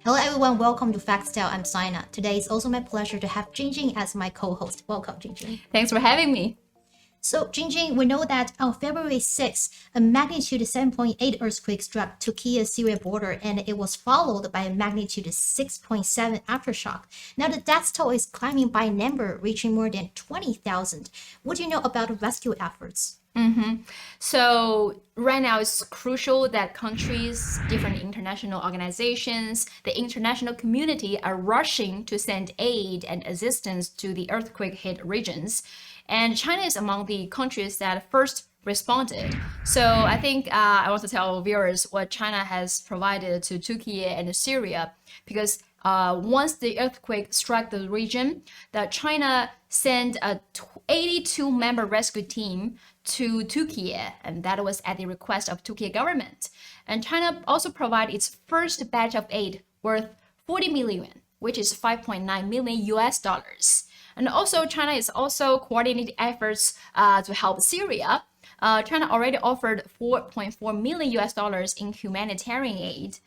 Hello everyone, welcome to Factstyle. I'm Sina. Today it's also my pleasure to have Jingjing as my co-host. Welcome, Jingjing. Thanks for having me. So, Jingjing, we know that on February 6th, a magnitude 7.8 earthquake struck Turkey-Syria border, and it was followed by a magnitude 6.7 aftershock. Now, the death toll is climbing by number, reaching more than 20,000. What do you know about rescue efforts? So right now it's crucial that countries, different international organizations, the international community are rushing to send aid and assistance to the earthquake hit regions. And China is among the countries that first responded. So I think I want to tell viewers what China has provided to Turkey and Syria because once the earthquake struck the region, that China sent a 82-member rescue team to Turkey, and that was at the request of Turkey government. And China also provided its first batch of aid worth 40 million, which is 5.9 million US dollars. And also China is also coordinating efforts to help Syria. China already offered 4.4 million US dollars in humanitarian aid.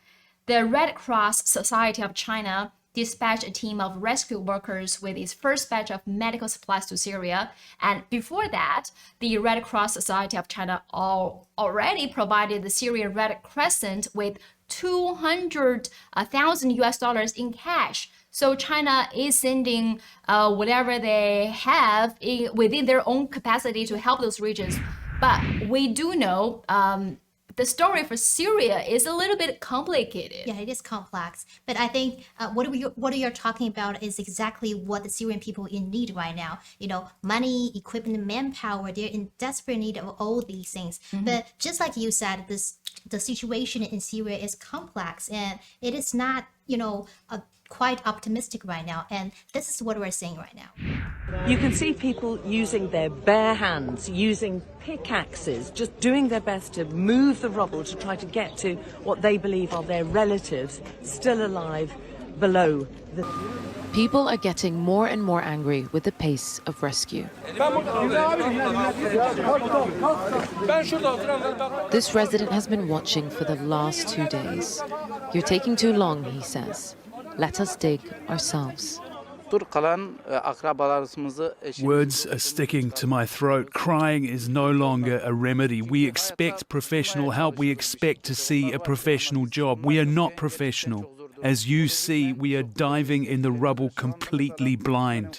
The Red Cross Society of China dispatched a team of rescue workers with its first batch of medical supplies to Syria. And before that, the Red Cross Society of China already provided the Syrian Red Crescent with 200,000 US dollars in cash. So China is sending whatever they have within their own capacity to help those regions. But we do know the story for Syria is a little bit complicated. Yeah, it is complex. But I think what you're talking about is exactly what the Syrian people in need right now. You know, money, equipment, manpower. They're in desperate need of all these things. But just like you said, the situation in Syria is complex, and it is not, quite optimistic right now. And this is what we're seeing right now. You can see people using their bare hands, using pickaxes, just doing their best to move the rubble to try to get to what they believe are their relatives still alive below the... People are getting more and more angry with the pace of rescue. This resident has been watching for the last 2 days. You're taking too long, he says. Let us dig ourselves. Words are sticking to my throat. Crying is no longer a remedy. We expect professional help. We expect to see a professional job. We are not professional. As you see, we are diving in the rubble completely blind.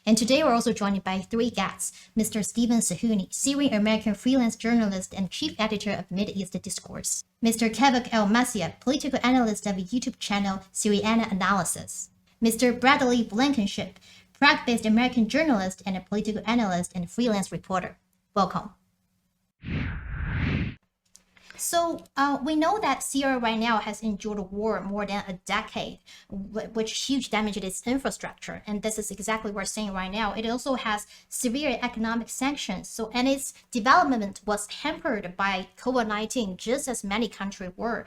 And today we're also joined by three guests. Mr. Stephen Sehuni, Syrian-American freelance journalist and chief editor of Mideast Discourse. Mr. Kevin El-Massia, political analyst of YouTube channel Syriana Analysis. Mr. Bradley Blankenship, Prague-based American journalist and a political analyst and freelance reporter. Welcome. So we know that Syria right now has endured a war more than a decade, which huge damage its infrastructure. And this is exactly what we're seeing right now. It also has severe economic sanctions. And its development was hampered by COVID-19, just as many countries were.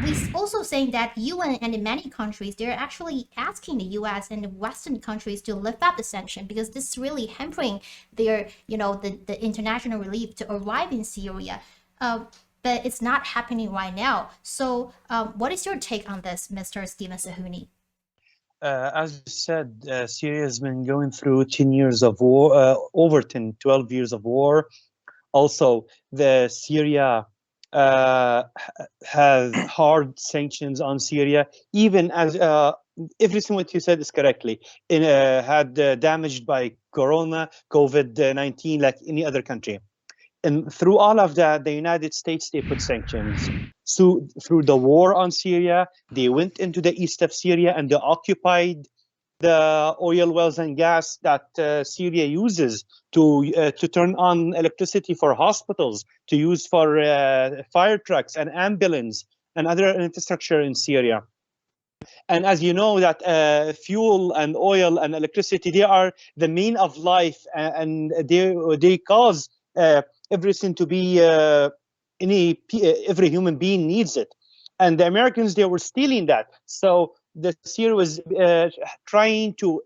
We also saying that UN and many countries, they're actually asking the US and the Western countries to lift up the sanction because this is really hampering their, the international relief to arrive in Syria. But it's not happening right now. So what is your take on this, Mr. Stephen Sehuni? As you said, Syria has been going through 10 years of war, over 10, 12 years of war. Also, the Syria has hard sanctions on Syria, even as everything what you said is correctly. Had damaged by Corona, COVID-19, like any other country. And through all of that, the United States, they put sanctions. So through the war on Syria, they went into the east of Syria and they occupied the oil wells and gas that Syria uses to turn on electricity for hospitals, to use for fire trucks and ambulance and other infrastructure in Syria. And as you know, that fuel and oil and electricity, they are the mean of life, and they cause everything to be every human being needs it, and the Americans, they were stealing that. So the Syria was trying to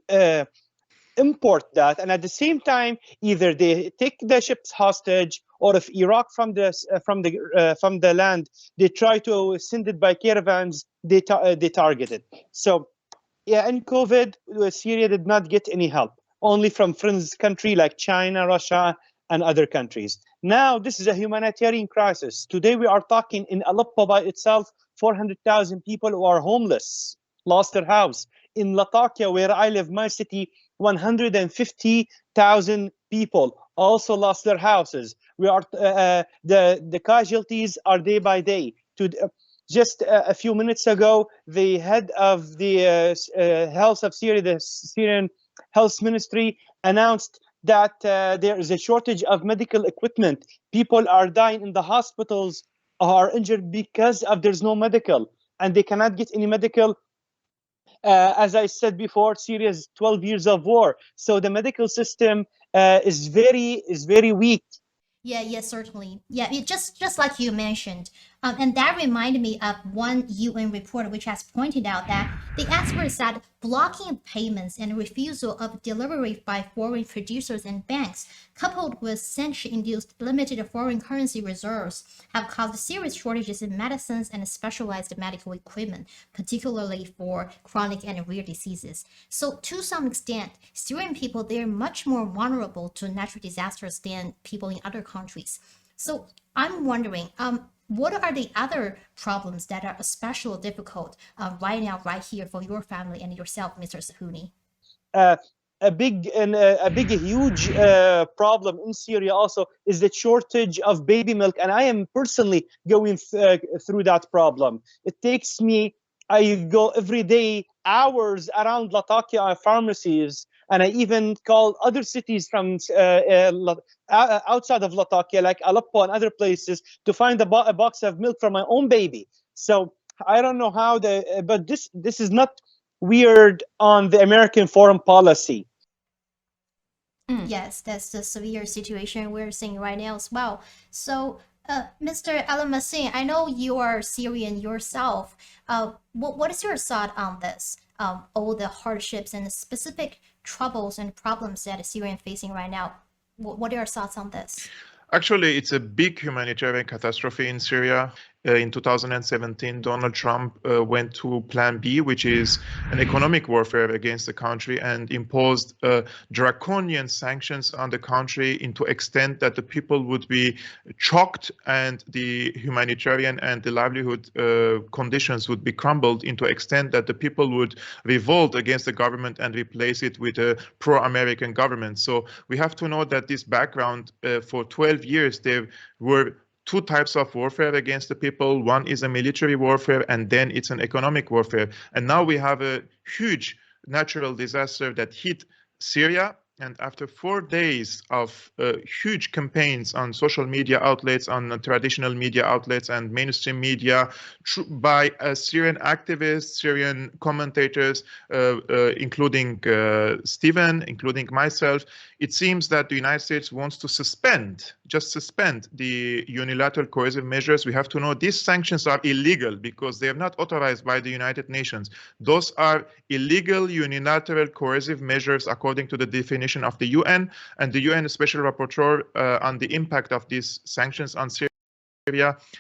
import that, and at the same time, either they take the ships hostage or if Iraq from the land, they try to send it by caravans, they target it. So yeah, in COVID, Syria did not get any help, only from friends country like China, Russia, and other countries. Now this is a humanitarian crisis. Today we are talking in Aleppo by itself, 400,000 people who are homeless, lost their house. In Latakia, where I live, my city, 150,000 people also lost their houses. We are the casualties are day by day. Just a few minutes ago, the head of the health of Syria, the Syrian health ministry, announced that there is a shortage of medical equipment. People are dying in the hospitals, are injured because of there's no medical, and they cannot get any medical. As I said before, Syria is 12 years of war, so the medical system is very weak. Yeah, yes, certainly. Yeah, just like you mentioned, and that reminded me of one UN report which has pointed out that the experts said blocking payments and refusal of delivery by foreign producers and banks, coupled with sanction-induced limited foreign currency reserves, have caused serious shortages in medicines and specialized medical equipment, particularly for chronic and rare diseases. So, to some extent, Syrian people, they're much more vulnerable to natural disasters than people in other countries. So, I'm wondering, what are the other problems that are especially difficult right now, right here for your family and yourself, Mr. Sahuni? A huge problem in Syria also is the shortage of baby milk, and I am personally going through that problem. It takes me, I go every day hours around Latakia pharmacies, and I even call other cities from outside of Latakia, like Aleppo and other places, to find a box of milk for my own baby. So I don't know how but this is not weird on the American foreign policy. Yes, that's the severe situation we're seeing right now as well. So, Mr. Al-Masih, I know you are Syrian yourself. What is your thought on this? All the hardships and the specific troubles and problems that Syria is facing right now. What are your thoughts on this? Actually, it's a big humanitarian catastrophe in Syria. In 2017, Donald Trump went to Plan B, which is an economic warfare against the country, and imposed draconian sanctions on the country into extent that the people would be choked and the humanitarian and the livelihood conditions would be crumbled into extent that the people would revolt against the government and replace it with a pro-American government. So we have to know that this background, for 12 years, there were two types of warfare against the people. One is a military warfare, and then it's an economic warfare. And now we have a huge natural disaster that hit Syria. And after 4 days of huge campaigns on social media outlets, on traditional media outlets and mainstream media by Syrian activists, Syrian commentators, including Stephen, including myself, it seems that the United States wants to just suspend the unilateral coercive measures. We have to know these sanctions are illegal because they are not authorized by the United Nations. Those are illegal unilateral coercive measures according to the definition of the UN, and the UN Special Rapporteur on the impact of these sanctions on Syria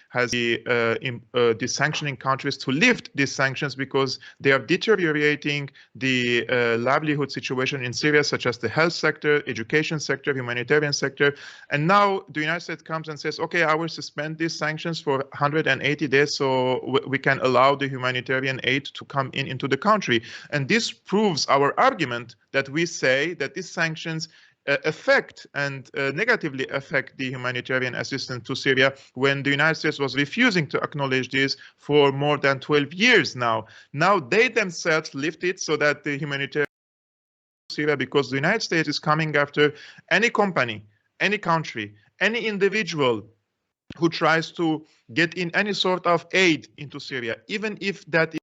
has the sanctioning countries to lift these sanctions because they are deteriorating the livelihood situation in Syria, such as the health sector, education sector, humanitarian sector. And now the United States comes and says, okay, I will suspend these sanctions for 180 days so we can allow the humanitarian aid to come into the country. And this proves our argument that we say that these sanctions affect and negatively affect the humanitarian assistance to Syria, when the United States was refusing to acknowledge this for more than 12 years now. Now they themselves lift it so that the humanitarian Syria, because the United States is coming after any company, any country, any individual who tries to get in any sort of aid into Syria, even if that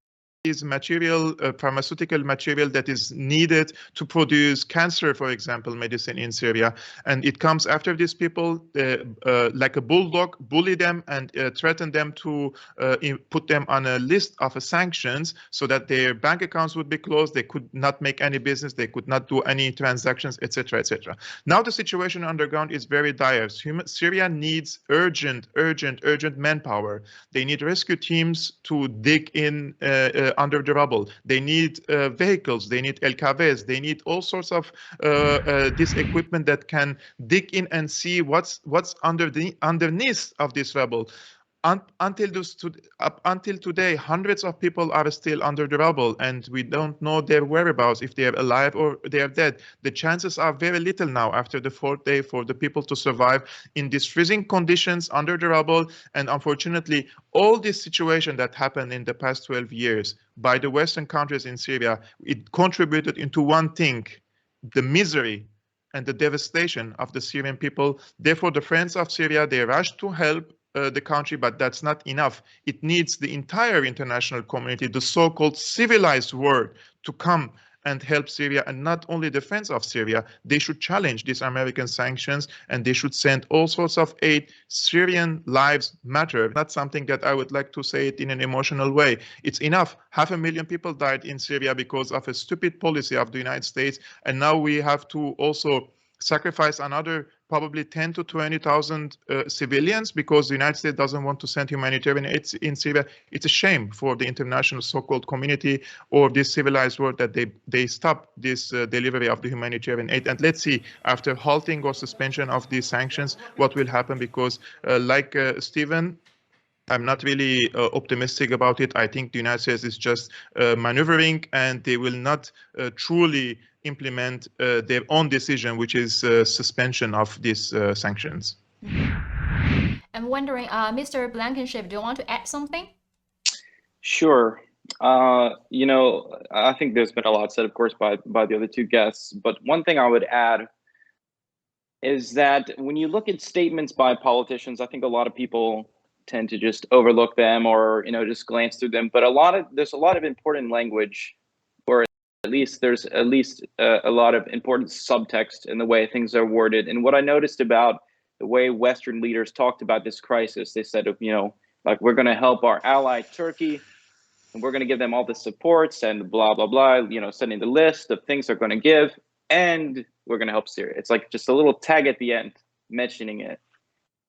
is material, pharmaceutical material that is needed to produce cancer, for example, medicine in Syria. And it comes after these people, like a bulldog, bully them and threaten them to put them on a list of sanctions so that their bank accounts would be closed. They could not make any business. They could not do any transactions, etc., etc. Now the situation on the ground is very dire. Syria needs urgent manpower. They need rescue teams to dig in under the rubble. They need vehicles. They need LKVs. They need all sorts of this equipment that can dig in and see what's underneath of this rubble. Until today, hundreds of people are still under the rubble, and we don't know their whereabouts, if they are alive or they are dead. The chances are very little now after the fourth day for the people to survive in these freezing conditions under the rubble. And unfortunately, all this situation that happened in the past 12 years by the Western countries in Syria, it contributed into one thing: the misery and the devastation of the Syrian people. Therefore, the friends of Syria, they rushed to help the country, but that's not enough. It needs the entire international community, the so-called civilized world, to come and help Syria, and not only the friends of Syria. They should challenge these American sanctions, and they should send all sorts of aid. Syrian lives matter. Not something that I would like to say it in an emotional way. It's enough. 500,000 people died in Syria because of a stupid policy of the United States, and now we have to also sacrifice another probably 10 to 20,000 civilians because the United States doesn't want to send humanitarian aid in Syria. It's a shame for the international so-called community or this civilized world that they stop this delivery of the humanitarian aid. And let's see, after halting or suspension of these sanctions, what will happen, because like Stephen, I'm not really optimistic about it. I think the United States is just maneuvering, and they will not truly implement their own decision, which is suspension of these sanctions. I'm wondering, Mr. Blankenship, do you want to add something? Sure. You know, I think there's been a lot said, of course, by the other two guests. But one thing I would add is that when you look at statements by politicians, I think a lot of people tend to just overlook them or, you know, just glance through them. But there's a lot of important language, or there's at least a lot of important subtext in the way things are worded. And what I noticed about the way Western leaders talked about this crisis, they said, you know, like, we're going to help our ally Turkey, and we're going to give them all the supports and blah, blah, blah, you know, sending the list of things they're going to give, and we're going to help Syria. It's like just a little tag at the end mentioning it,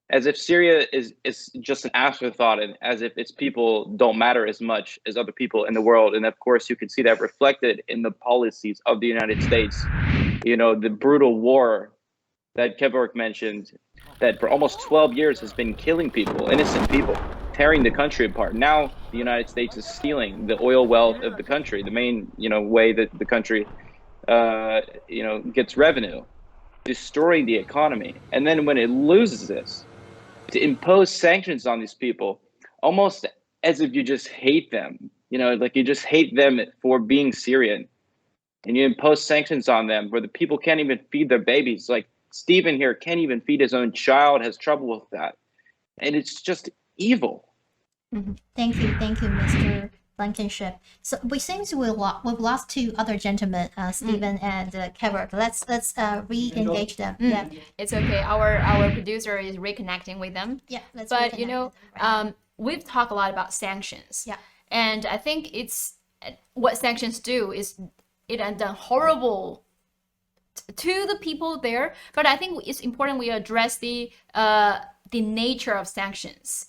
as if Syria is just an afterthought, and as if its people don't matter as much as other people in the world. And of course, you can see that reflected in the policies of the United States. You know, the brutal war that Kevork mentioned, that for almost 12 years has been killing people, innocent people, tearing the country apart. Now the United States is stealing the oil wealth of the country, the main, you know, way that the country, you know, gets revenue, destroying the economy. And then when it loses this, to impose sanctions on these people, almost as if you just hate them, you know, like you just hate them for being Syrian, and you impose sanctions on them where the people can't even feed their babies. Like Stephen here can't even feed his own child, has trouble with that. And it's just evil. Mm-hmm. Thank you, Mr. Blankenship. So we seem to we've lost two other gentlemen, Stephen and Kevork. Let's re-engage them. Yeah, it's okay. Our producer is reconnecting with them. Yeah, let's. But you know, we've talked a lot about sanctions. Yeah, and I think it's what sanctions do is it has done horrible to the people there. But I think it's important we address the nature of sanctions.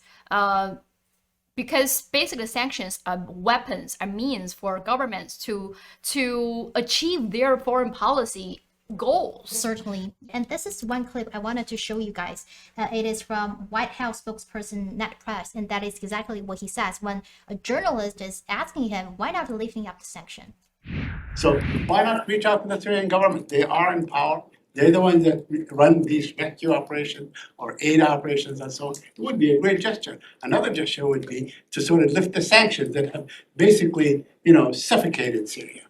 Because basically sanctions are weapons, are means for governments to achieve their foreign policy goals. Certainly. And this is one clip I wanted to show you guys. It is from White House spokesperson Ned Price, and that is exactly what he says when a journalist is asking him why not lifting up the sanction. So why not reach out to the Syrian government? They are in power. They're the ones that run these rescue operations or aid operations and so on. It would be a great gesture. Another gesture would be to sort of lift the sanctions that have basically, you know, suffocated Syria.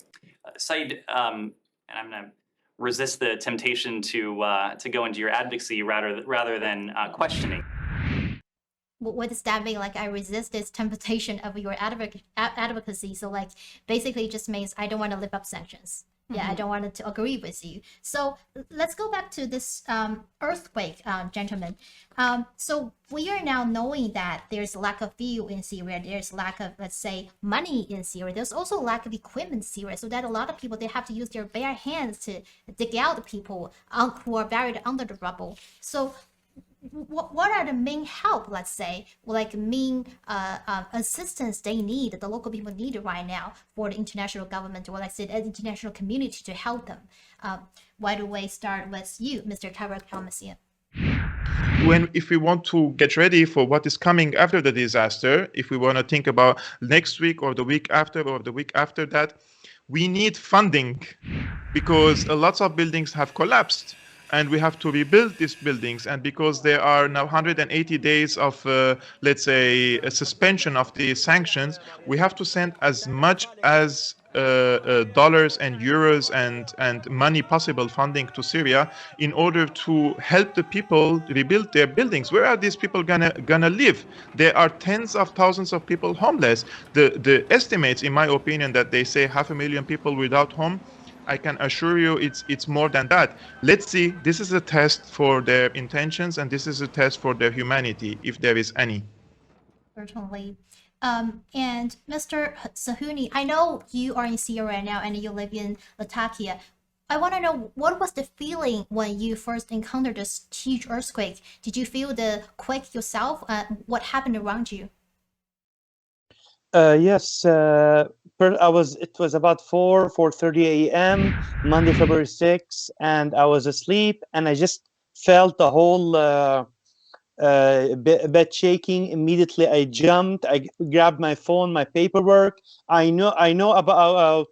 Saeed, and I'm going to resist the temptation to go into your advocacy rather than questioning. what does that mean? Like, I resist this temptation of your advocacy. So like, basically it just means I don't want to live up sanctions. Yeah, I don't want to agree with you. So let's go back to this earthquake, gentlemen. So we are now knowing that there's lack of fuel in Syria. There's lack of, let's say, money in Syria. There's also lack of equipment in Syria. So that a lot of people, they have to use their bare hands to dig out the people who are buried under the rubble. So what are the main help, let's say, like main assistance they need, the local people need right now for the international government, or let's say the international community to help them? Why do we start with you, Mr. Tareq El-Messiah? If we want to get ready for what is coming after the disaster, if we want to think about next week or the week after or the week after that, we need funding, because lots of buildings have collapsed. And we have to rebuild these buildings. And because there are now 180 days of, let's say, a suspension of the sanctions, we have to send as much as dollars and euros and money possible funding to Syria in order to help the people rebuild their buildings. Where are these people gonna live? There are tens of thousands of people homeless. The estimates, in my opinion, that they say 500,000 people without home, I can assure you it's more than that. Let's see, this is a test for their intentions, and this is a test for their humanity, if there is any. Certainly. And Mr. Sahuni, I know you are in Syria right now and you live in Latakia. I want to know, what was the feeling when you first encountered this huge earthquake? Did you feel the quake yourself? What happened around you? Yes, it was about 4:30 a.m. Monday, February 6th, and I was asleep, and I just felt the whole bed shaking. Immediately, I jumped. I grabbed my phone, my paperwork. I know about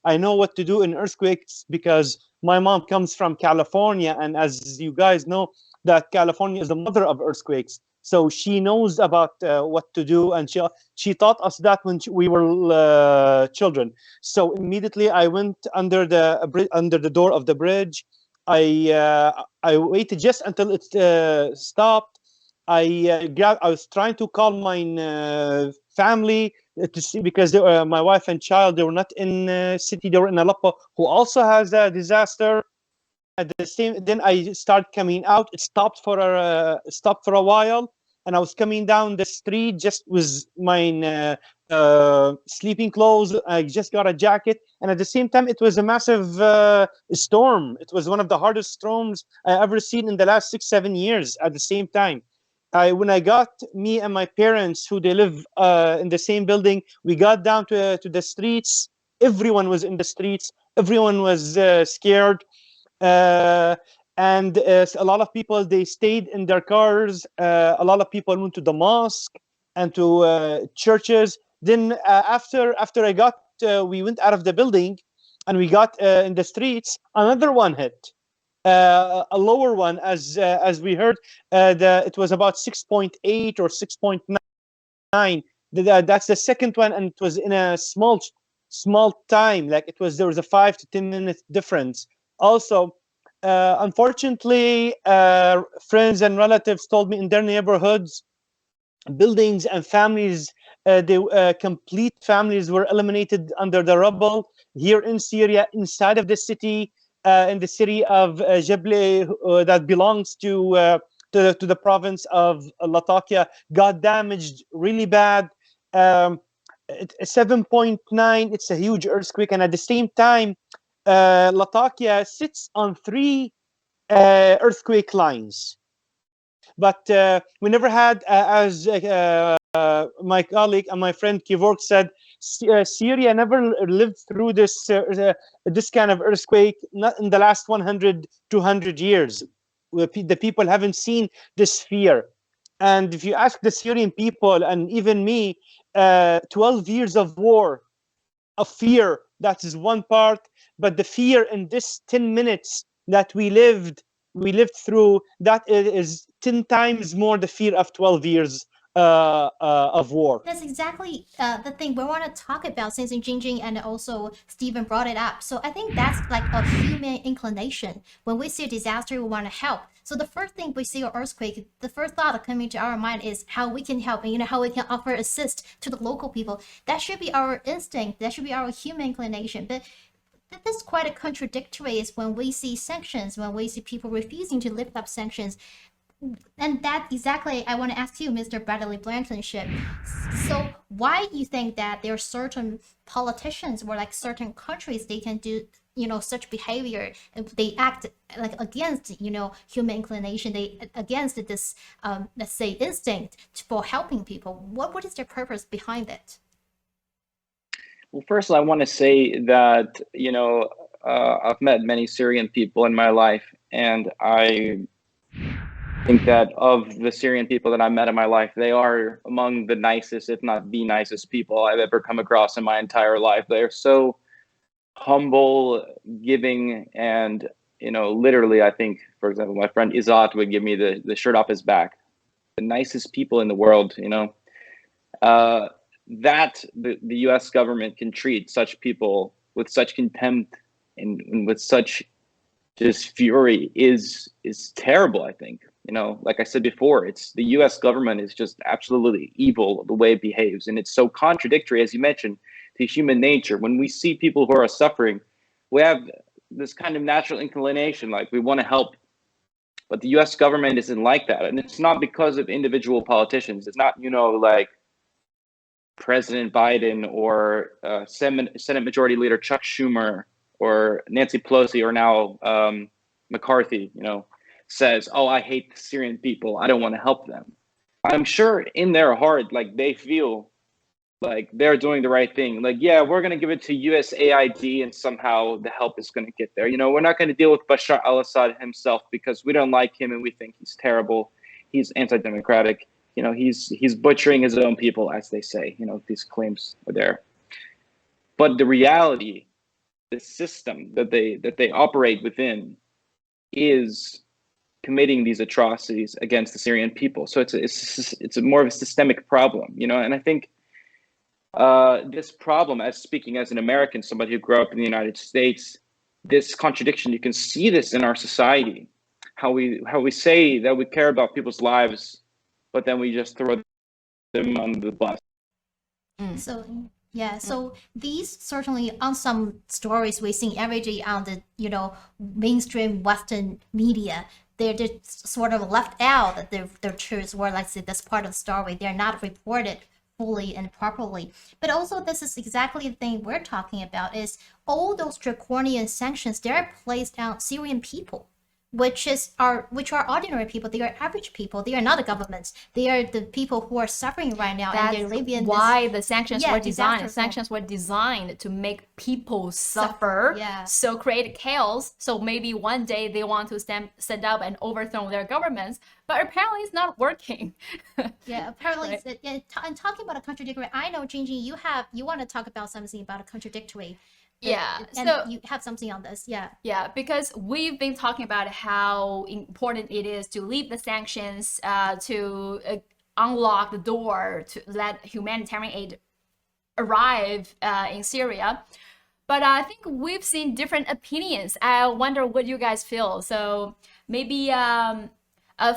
I know what to do in earthquakes because my mom comes from California, and as you guys know, that California is the mother of earthquakes. So she knows about what to do, and she taught us that when we were children. So immediately I went under the door of the bridge. I waited just until it stopped. I was trying to call my family to see, because my wife and child, they were not in city, they were in Aleppo, who also has a disaster. At the same, then I started coming out. It stopped for a while, and I was coming down the street just with my sleeping clothes. I just got a jacket, and at the same time, it was a massive storm. It was one of the hardest storms I ever seen in the last 6-7 years. At the same time, when I got, me and my parents, who they live in the same building, we got down to the streets. Everyone was in the streets. Everyone was scared. And a lot of people, they stayed in their cars. A lot of people went to the mosque and to churches. Then after we went out of the building and we got in the streets, another one hit, a lower one, as we heard. It was about 6.8 or 6.9. That's the second one, and it was in a small time. Like there was a 5 to 10 minute difference. Also, unfortunately, friends and relatives told me in their neighborhoods, buildings and families, complete families were eliminated under the rubble. Here in Syria, inside of the city, in the city of Jable, that belongs to the province of Latakia, got damaged really bad. 7.9, it's a huge earthquake, and at the same time, Latakia sits on 3 earthquake lines. But we never had, as my colleague and my friend Kevork said, Syria never lived through this kind of earthquake, not in the last 100-200 years. The people haven't seen this fear. And if you ask the Syrian people, and even me, 12 years of war, of fear, that is one part. But the fear in this 10 minutes that we lived through, that is 10 times more the fear of 12 years of war. That's exactly the thing we want to talk about since Jingjing and also Stephen brought it up. So I think that's like a human inclination. When we see a disaster, we want to help. So the first thing we see an earthquake, the first thought coming to our mind is how we can help and how we can offer assist to the local people. That should be our instinct. That should be our human inclination. But that's quite a contradictory is when we see sanctions, when we see people refusing to lift up sanctions. And that exactly I want to ask you, Mr. Bradley Blankenship. So why do you think that there are certain politicians or like certain countries they can do such behavior and they act like against human inclination, they against this let's say instinct for helping people? What is their purpose behind it? Well, first, I want to say that, I've met many Syrian people in my life, and I think that of the Syrian people that I met in my life, they are among the nicest, if not the nicest people I've ever come across in my entire life. They're so humble, giving, and, literally, I think, for example, my friend Izzat would give me the shirt off his back. The nicest people in the world, that the U.S. government can treat such people with such contempt and with such just fury is terrible. I think, like I said before, it's the U.S. government is just absolutely evil the way it behaves, and it's so contradictory, as you mentioned, to human nature. When we see people who are suffering, we have this kind of natural inclination, like we want to help, but the U.S. government isn't like that, and it's not because of individual politicians. It's not, like President Biden or Senate Majority Leader Chuck Schumer or Nancy Pelosi or now McCarthy, says, "Oh, I hate the Syrian people. I don't want to help them." I'm sure in their heart, like they feel like they're doing the right thing. Like, yeah, we're going to give it to USAID and somehow the help is going to get there. We're not going to deal with Bashar al-Assad himself because we don't like him and we think he's terrible. He's anti-democratic. He's butchering his own people, as they say. These claims are there. But the reality, the system that they operate within is committing these atrocities against the Syrian people. So it's a more of a systemic problem, and I think this problem, as speaking as an American, somebody who grew up in the United States, this contradiction, you can see this in our society, how we say that we care about people's lives, but then we just throw them on the bus. So yeah, so these certainly on some stories we see every day on the mainstream Western media, they're just sort of left out that their truths were like say this part of the story. They're not reported fully and properly. But also this is exactly the thing we're talking about is all those draconian sanctions, they're placed on Syrian people, which are ordinary people. They are average people. They are not the governments. They are the people who are suffering right now. That's and they're living in why the sanctions were designed. disaster Sanctions were designed to make people suffer. Yeah. So create chaos. So maybe one day they want to stand up and overthrow their governments, but apparently it's not working. Yeah, apparently, Right. and talking about a contradictory, I know, Jingjing, you want to talk about something about a contradictory. Yeah, And so you have something on this, yeah. Yeah, because we've been talking about how important it is to leave the sanctions to unlock the door to let humanitarian aid arrive in Syria. But I think we've seen different opinions. I wonder what you guys feel. So maybe,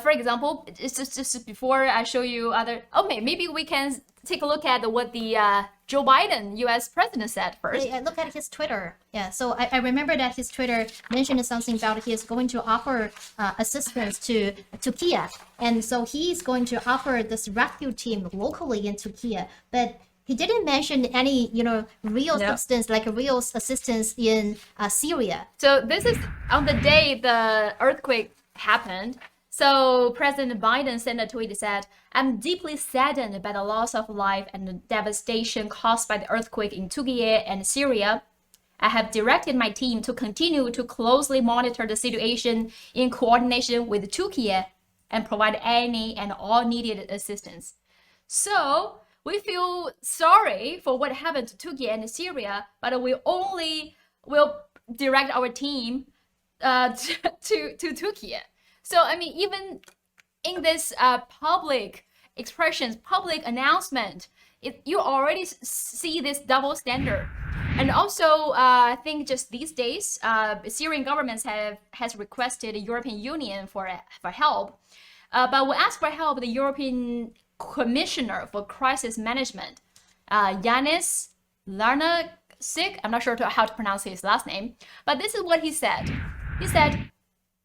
for example, it's just before I show you other. Okay, maybe we can take a look at what the Joe Biden, U.S. president, said first. I look at his Twitter. Yeah, so I remember that his Twitter mentioned something about he is going to offer assistance to Kiev, and so he's going to offer this rescue team locally in Turkey. But he didn't mention any, real substance like a real assistance in Syria. So this is on the day the earthquake happened. So President Biden sent a tweet that said, "I'm deeply saddened by the loss of life and the devastation caused by the earthquake in Turkey and Syria. I have directed my team to continue to closely monitor the situation in coordination with Turkey and provide any and all needed assistance." So we feel sorry for what happened to Turkey and Syria, but we only will direct our team to Turkey. So, I mean, even in this public expressions, public announcement, you already see this double standard. And also, I think just these days, Syrian governments has requested the European Union for help. But when asked for help, the European Commissioner for Crisis Management, Yanis Larnaček, I'm not sure how to pronounce his last name, but this is what he said. He said,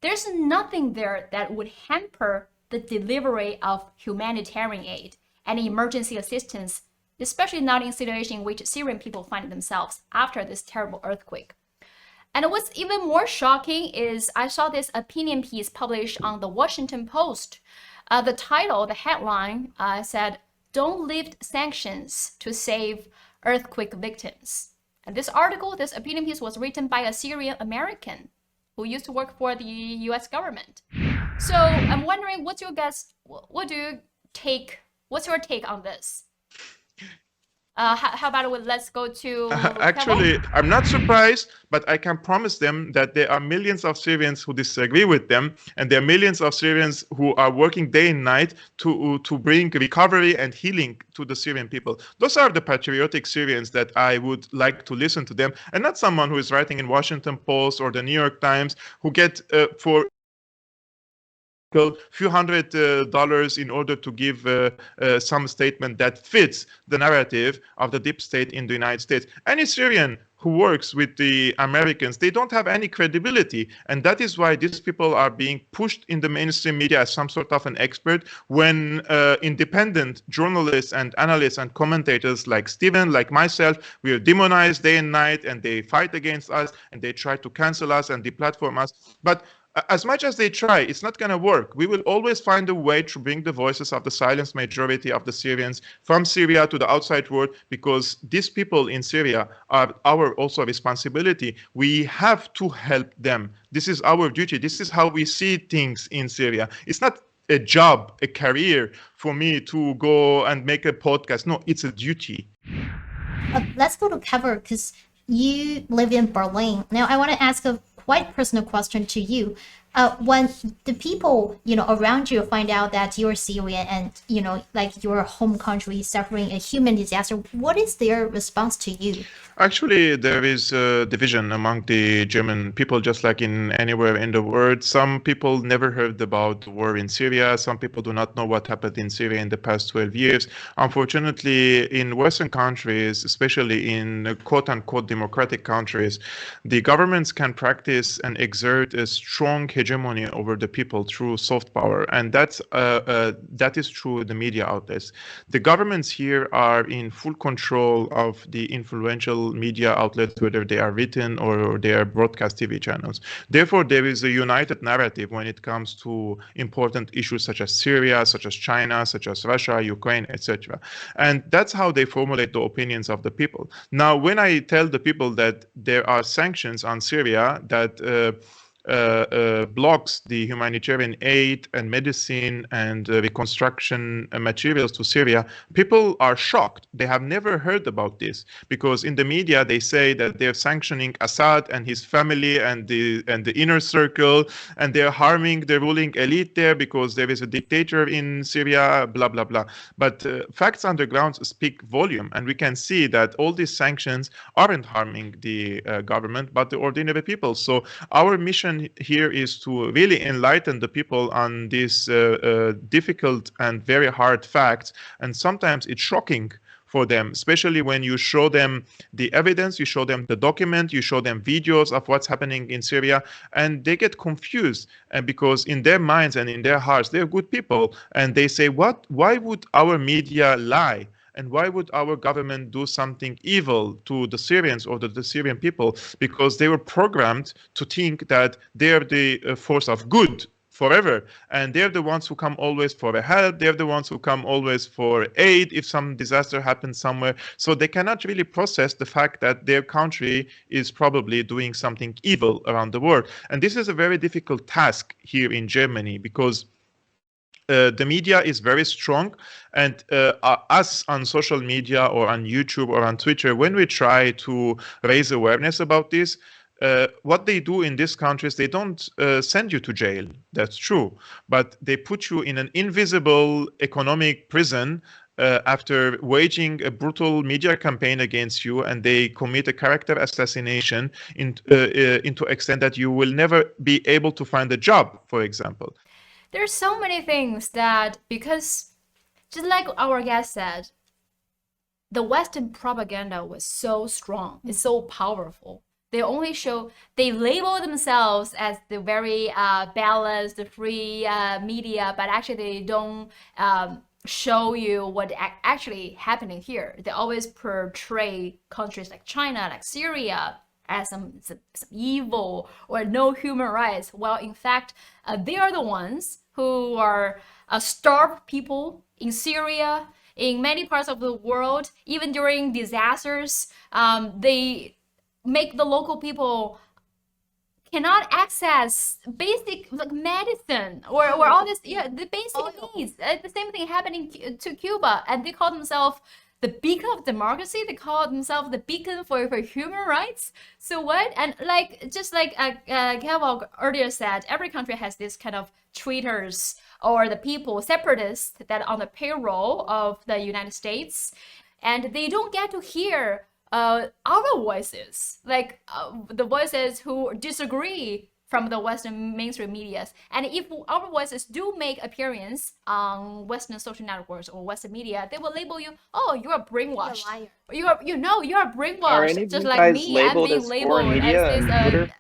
there's nothing there that would hamper the delivery of humanitarian aid and emergency assistance, especially not in a situation in which Syrian people find themselves after this terrible earthquake. And what's even more shocking is I saw this opinion piece published on the Washington Post. The title, the headline said, "Don't lift sanctions to save earthquake victims." And this article, this opinion piece was written by a Syrian American who used to work for the US government. So I'm wondering, what's your take on this? How about let's go to Actually, I'm not surprised, but I can promise them that there are millions of Syrians who disagree with them, and there are millions of Syrians who are working day and night to bring recovery and healing to the Syrian people. Those are the patriotic Syrians that I would like to listen to them, and not someone who is writing in Washington Post or the New York Times who get for few $100 in order to give some statement that fits the narrative of the deep state in the United States. Any Syrian who works with the Americans, they don't have any credibility. And that is why these people are being pushed in the mainstream media as some sort of an expert when independent journalists and analysts and commentators like Stephen, like myself, we are demonized day and night, and they fight against us and they try to cancel us and deplatform us. But as much as they try, it's not going to work. We will always find a way to bring the voices of the silenced majority of the Syrians from Syria to the outside world, because these people in Syria are our also responsibility. We have to help them. This is our duty. This is how we see things in Syria. It's not a job, a career for me to go and make a podcast. No, it's a duty. Let's go to Kevin, because you live in Berlin. Now, I want to ask a quite personal question to you. When the people, around you find out that you're Syrian and, like your home country is suffering a human disaster, what is their response to you? Actually, there is a division among the German people, just like in anywhere in the world. Some people never heard about the war in Syria. Some people do not know what happened in Syria in the past 12 years. Unfortunately, in Western countries, especially in quote-unquote democratic countries, the governments can practice and exert a strong hegemony over the people through soft power. And that is through the media outlets. The governments here are in full control of the influential media outlets, whether they are written or they are broadcast TV channels. Therefore, there is a united narrative when it comes to important issues such as Syria, such as China, such as Russia, Ukraine, etc. And that's how they formulate the opinions of the people. Now, when I tell the people that there are sanctions on Syria that blocks the humanitarian aid and medicine and reconstruction materials to Syria, people are shocked. They have never heard about this, because in the media they say that they're sanctioning Assad and his family and the inner circle, and they're harming the ruling elite there because there is a dictator in Syria, blah, blah, blah. But facts on the ground speak volume, and we can see that all these sanctions aren't harming the government, but the ordinary people. So our mission here is to really enlighten the people on these difficult and very hard facts, and sometimes it's shocking for them, especially when you show them the evidence, you show them the document, you show them videos of what's happening in Syria, and they get confused, and because in their minds and in their hearts they're good people, and they say, why would our media lie? And why would our government do something evil to the Syrians or the Syrian people? Because they were programmed to think that they're the force of good forever. And they're the ones who come always for the help. They're the ones who come always for aid if some disaster happens somewhere. So they cannot really process the fact that their country is probably doing something evil around the world. And this is a very difficult task here in Germany, because the media is very strong, and us on social media or on YouTube or on Twitter, when we try to raise awareness about this, what they do in these countries, they don't send you to jail. That's true. But they put you in an invisible economic prison after waging a brutal media campaign against you, and they commit a character assassination into extent that you will never be able to find a job, for example. There's so many things that, because just like our guest said, the Western propaganda was so strong, it's so powerful. They label themselves as the very balanced, free media, but actually they don't show you what actually happening here. They always portray countries like China, like Syria, as some evil or no human rights, while in fact they are the ones who are starved people in Syria, in many parts of the world. Even during disasters, they make the local people cannot access basic like medicine or all this, the basic needs. The same thing happening to Cuba, and they call themselves the beacon of democracy. They call themselves the beacon for human rights. So what? And like just like Keval earlier said, every country has this kind of traitors or the people separatists that are on the payroll of the United States, and they don't get to hear our voices, like the voices who disagree from the Western mainstream medias. And if our voices do make appearance on Western social networks or Western media, they will label you, oh, you are brainwashed. You are brainwashed. Are any of just you like guys me. I'm labeled being as labeled foreign media as on this. Twitter?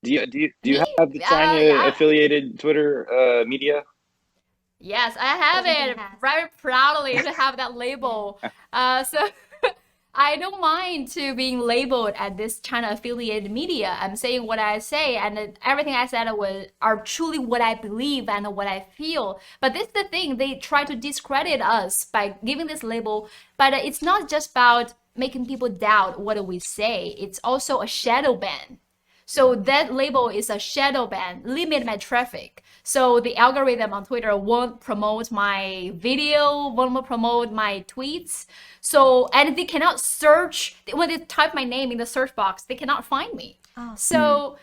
Do you Me? have the China Yeah. affiliated Twitter media? Yes, I have it very proudly to have that label. So I don't mind to being labeled at this China affiliated media. I'm saying what I say, and everything I said are truly what I believe and what I feel. But this is the thing, they try to discredit us by giving this label. But it's not just about making people doubt what we say. It's also a shadow ban. So that label is a shadow ban, limit my traffic. So the algorithm on Twitter won't promote my video, won't promote my tweets. So, and they cannot search, when they type my name in the search box, they cannot find me. So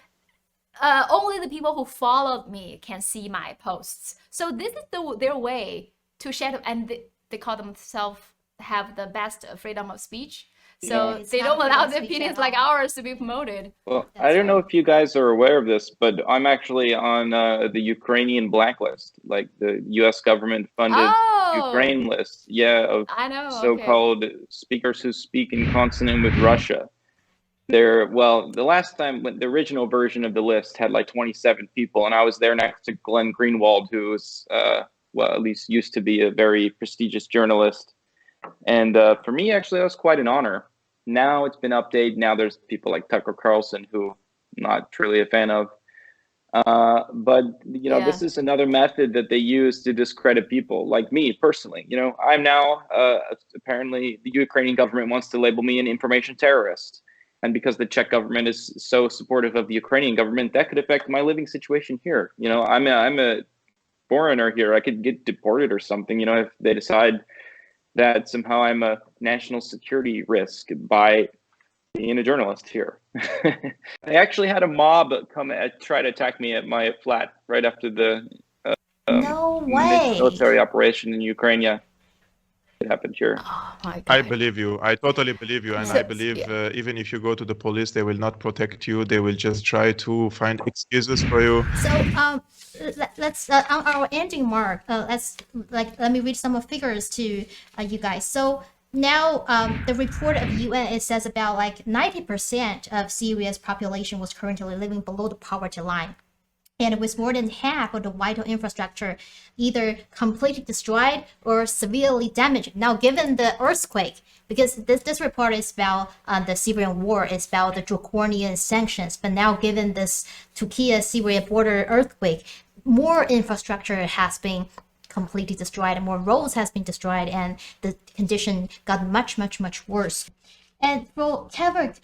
only the people who followed me can see my posts. So this is their way to shadow, and they call themselves have the best freedom of speech. So It's they not don't allow freedom of the speech opinions at like all. ours to be promoted. Well, That's I don't know right. if you guys are aware of this, but I'm actually on the Ukrainian blacklist, like the U.S. government funded Oh, Ukraine list. Yeah, of I know. Okay. so-called speakers who speak in consonant with Russia. Well, the last time, when the original version of the list had like 27 people, and I was there next to Glenn Greenwald, who was, well, at least used to be a very prestigious journalist. And for me, actually, that was quite an honor. Now it's been updated. Now there's people like Tucker Carlson, who I'm not truly a fan of. But you know, Yeah. this is another method that they use to discredit people like me personally. You know, I'm now apparently the Ukrainian government wants to label me an information terrorist, and because the Czech government is so supportive of the Ukrainian government, that could affect my living situation here. You know, I'm a foreigner here. I could get deported or something. You know, if they decide that somehow I'm a national security risk by being a journalist here. I actually had a mob come try to attack me at my flat right after the No way. military operation in Ukraine. Yeah, it happened here. Oh my I God. believe you. I totally believe you. And I Yes, believe yeah. even if you go to the police, they will not protect you. They will just try to find excuses for you. So let's on our ending mark. Let me read some of figures to you guys. So now the report of UN, it says about like 90% of Syria's population was currently living below the poverty line. And with more than half of the vital infrastructure either completely destroyed or severely damaged. Now, given the earthquake, because this report is about the Syrian war, it's about the draconian sanctions, but now given this Turkey-Syria border earthquake, more infrastructure has been completely destroyed, and more roads has been destroyed, and the condition got much, much, much worse. And for Kevork,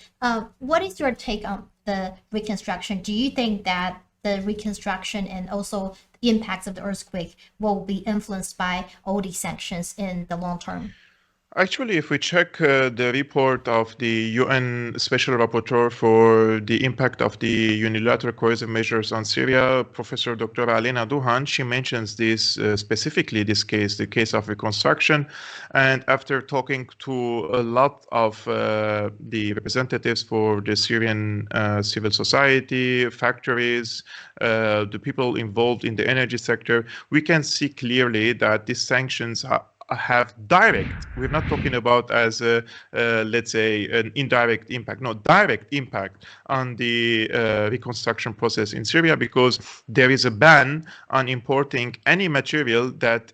what is your take on the reconstruction? Do you think that the reconstruction and also the impacts of the earthquake will be influenced by all these sanctions in the long term? Actually, if we check the report of the UN Special Rapporteur for the impact of the unilateral coercive measures on Syria, Professor Dr. Alena Duhan, she mentions this specifically, this case, the case of reconstruction. And after talking to a lot of the representatives for the Syrian civil society, factories, the people involved in the energy sector, we can see clearly that these sanctions have direct, we're not talking about as a, let's say, an indirect impact, no, direct impact on the reconstruction process in Syria, because there is a ban on importing any material that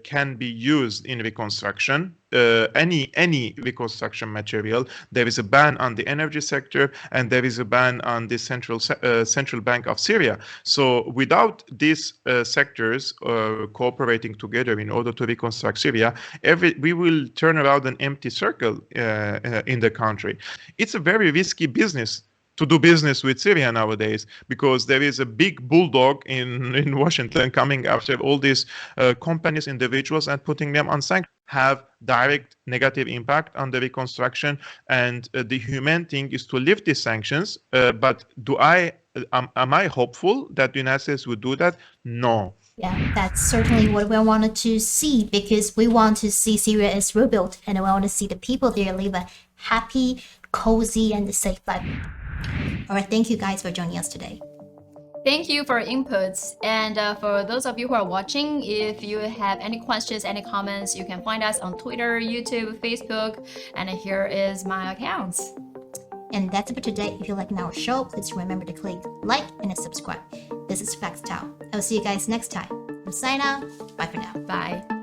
can be used in reconstruction, any reconstruction material. There is a ban on the energy sector, and there is a ban on the central bank of Syria. So without these sectors cooperating together in order to reconstruct Syria, we will turn around an empty circle in the country. It's a very risky business to do business with Syria nowadays, because there is a big bulldog in Washington coming after all these companies, individuals, and putting them on sanctions. Have direct negative impact on the reconstruction, and the humane thing is to lift these sanctions. But am I hopeful that the United States would do that? No. Yeah, that's certainly what we wanted to see, because we want to see Syria is rebuilt, and we want to see the people there live a happy, cozy, and safe life. All right, thank you guys for joining us today. Thank you for your inputs. And for those of you who are watching, if you have any questions, any comments, you can find us on Twitter, YouTube, Facebook, and here is my accounts. And that's it for today. If you like our show, please remember to click like and subscribe. This is Facts Tao. I'll see you guys next time. I'm signing out. Bye for now. Bye.